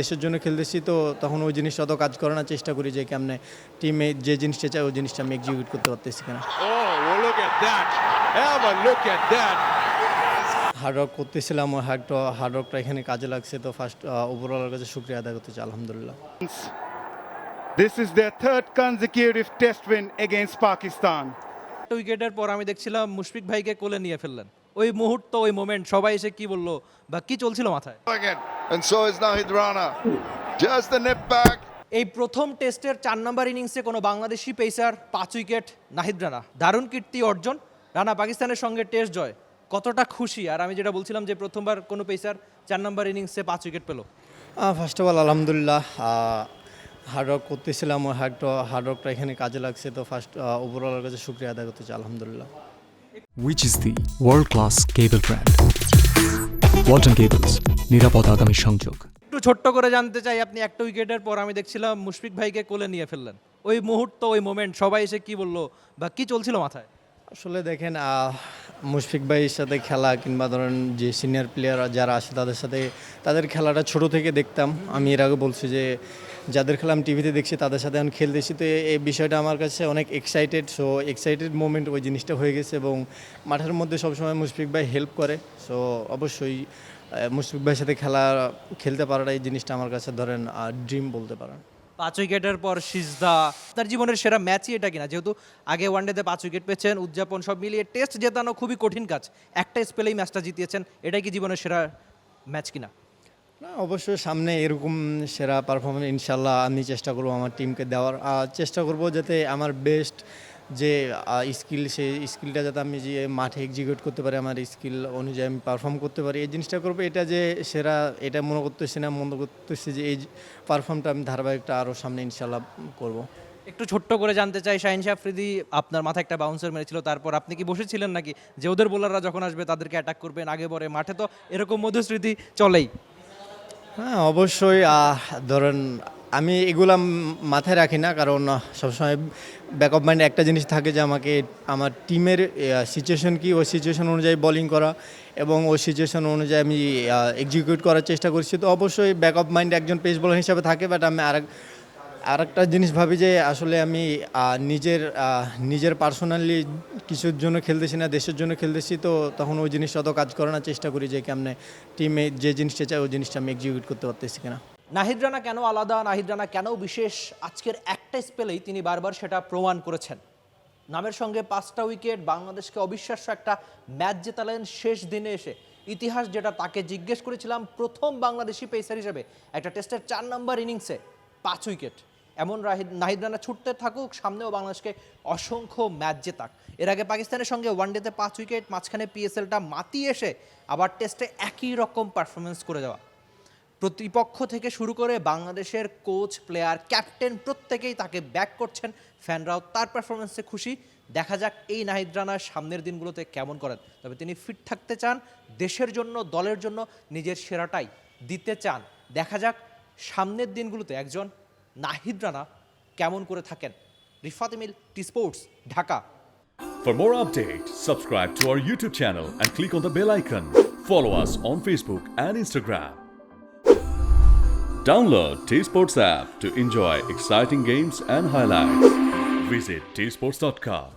দেশের জন্য খেলতেছি তো তখন ওই জিনিসটা অত কাজ করে না, চেষ্টা করি যে কেমনে টিমে যে জিনিসটা চাই ওই জিনিসটা আমি এক্সিকিউট করতে পারতেছি কিনা। হার্ডওয়ার্ক করতেছিলাম, ওই হার্ডওয়ার্কটা এখানে কাজে লাগছে। তো ফার্স্ট ওভারঅলের কাছে শুকরিয়া আদায় করতে চাই, আলহামদুলিল্লাহ। This is their third consecutive test win against Pakistan. উইকেটের পর আমি দেখছিলাম মুশফিক ভাইকে কোলে নিয়ে ফেললেন। ওই মুহূর্ত, ওই মোমেন্ট সবাই এসে কি বললো বা কি চলছিল মাথায়? And so is Nahid Rana. Just the nip back. এই প্রথম টেস্টের 4 নম্বর ইনিংসে কোনো বাংলাদেশি পেসার 5 উইকেট, নাহিদ রানা দারুণ কীর্তি অর্জন। রানা পাকিস্তানের সঙ্গে টেস্ট জয়, কতটা খুশি? আর আমি যেটা বলছিলাম যে প্রথমবার কোনো পেসার 4 নম্বর ইনিংসে 5 উইকেট পেল। ফার্স্ট অফ অল আলহামদুলিল্লাহ, হার্ডওয়ার্ক করতেছিলাম, ওই হার্ডওয়ার্কটা এখানে কাজে লাগছে। তো ফার্স্ট ওভারঅলের কাছে শুকরিয়া আদায় করতে চাই, আলহামদুলিল্লাহ। Which is the world-class cable brand? Walton Cables, নিরাপদ আগামী সংযোগ। একটু ছোট্ট করে জানতে চাই, আপনি একটা উইকেটের পর আমি দেখছিলাম মুশফিক ভাইকে কোলে নিয়ে ফেললেন। ওই মুহূর্ত, ওই মোমেন্ট সবাই এসে কি বললো বা কি চলছিল মাথায়? আসলে দেখেন, মুশফিক ভাইয়ের সাথে খেলা কিংবা ধরেন যে সিনিয়র প্লেয়ার যারা আছে তাদের খেলাটা ছোট থেকে দেখতাম। আমি এর আগে বলছি যে যাদের খেলা আমি টিভিতে দেখছি তাদের সাথে এখন খেলতেছি। তো এই বিষয়টা আমার কাছে অনেক এক্সাইটেড মোমেন্ট ওই জিনিসটা হয়ে গেছে। এবং মাঠের মধ্যে সবসময় মুশফিক ভাই হেল্প করে। সো অবশ্যই মুশফিক ভাইয়ের সাথে খেলতে পারাটা এই জিনিসটা আমার কাছে ধরেন ড্রিম বলতে পারেন। 5 উইকেটের পর সিজদা তার জীবনের সেরা ম্যাচই এটা কিনা? যেহেতু আগে ওয়ানডেতে 5 উইকেট পেয়েছেন, উদযাপন সব মিলিয়ে টেস্ট জেতানো খুবই কঠিন কাজ। একটা স্পেলেই ম্যাচটা জিতিয়েছেন, এটাই কি জীবনের সেরা ম্যাচ কিনা? না, অবশ্যই সামনে এরকম সেরা পারফরমেন্স ইনশাল্লাহ আমি চেষ্টা করবো আমার টিমকে দেওয়ার। চেষ্টা করব যাতে আমার বেস্ট যে সেই স্কিলটা যাতে আমি যে মাঠে এক্সিকিউট করতে পারি, আমার স্কিল অনুযায়ী আমি পারফর্ম করতে পারি, এই জিনিসটা করবো। এটা যে সেরা এটা মনে করতেছি যে এই পারফর্মটা আমি ধারাবাহিকটা আরও সামনে ইনশাল্লাহ করব। একটু ছোট্ট করে জানতে চাই, শাহিন শাহ আফ্রিদি আপনার মাথায় একটা বাউন্সার মেরেছিল, তারপর আপনি কি বসেছিলেন নাকি যে ওদের বোলাররা যখন আসবে তাদেরকে অ্যাটাক করবেন আগে পরে? মাঠে তো এরকম মধুস্মৃতি চলেই। হ্যাঁ, অবশ্যই ধরেন আমি এগুলা মাথায় রাখি না, কারণ সবসময় ব্যাকআপ মাইন্ডে একটা জিনিস থাকে যে আমাকে আমার টিমের সিচুয়েশন কি, ওই সিচুয়েশন অনুযায়ী বোলিং করা এবং ওই সিচুয়েশন অনুযায়ী আমি এক্সিকিউট করার চেষ্টা করছি। তো অবশ্যই ব্যাকআপ মাইন্ডে একজন পেস বোলার হিসাবে থাকে। বাট আমি আরেকটা জিনিস ভাবি যে আসলে আমি নিজের পার্সোনালি কিছুর জন্য খেলতেছি না, দেশের জন্য খেলতেছি। তো তখন ওই জিনিসটা অত কাজ করে না, চেষ্টা করি যে কেমনে টিমে যে জিনিসটা চাই ওই জিনিসটা আমি এক্সিকিউট করতে পারতেছি কিনা। নাহিদ রানা কেন আলাদা, নাহিদ রানা কেন বিশেষ? আজকের একটা স্পেলেই তিনি বারবার সেটা প্রমাণ করেছেন। নামের সঙ্গে 5টা উইকেট, বাংলাদেশকে অবিশ্বাস্য একটা ম্যাচ জেতালেন শেষ দিনে এসে। ইতিহাস যেটা তাকে জিজ্ঞেস করেছিলাম, প্রথম বাংলাদেশি পেসার হিসেবে একটা টেস্টের 4 নম্বর ইনিংসে 5 উইকেট। এমন নাহিদ রানা ছুটতে থাকুক, সামনেও বাংলাদেশকে অসংখ্য ম্যাচ জেতাক। এর আগে পাকিস্তানের সঙ্গে ওয়ানডেতে 5 উইকেট, মাঝখানে পিএসএলটা মাতিয়ে এসে আবার টেস্টে একই রকম পারফরমেন্স করে যাওয়া। প্রতিপক্ষ থেকে শুরু করে বাংলাদেশের কোচ, প্লেয়ার, ক্যাপ্টেন প্রত্যেকেই তাকে ব্যাক করছেন। ফ্যানরাও তার পারফরমেন্সে খুশি। দেখা যাক এই নাহিদ রানা সামনের দিনগুলোতে কেমন করেন। তবে তিনি ফিট থাকতে চান, দেশের জন্য, দলের জন্য নিজের সেরাটাই দিতে চান। দেখা যাক সামনের দিনগুলোতে একজন নাহিদ রানা কেমন করে থাকেন। Rifat Emil, T Sports, Dhaka. For more updates, subscribe to our YouTube channel and click on the bell icon. Follow us on Facebook and Instagram. Download T Sports app to enjoy exciting games and highlights. Visit tsports.com.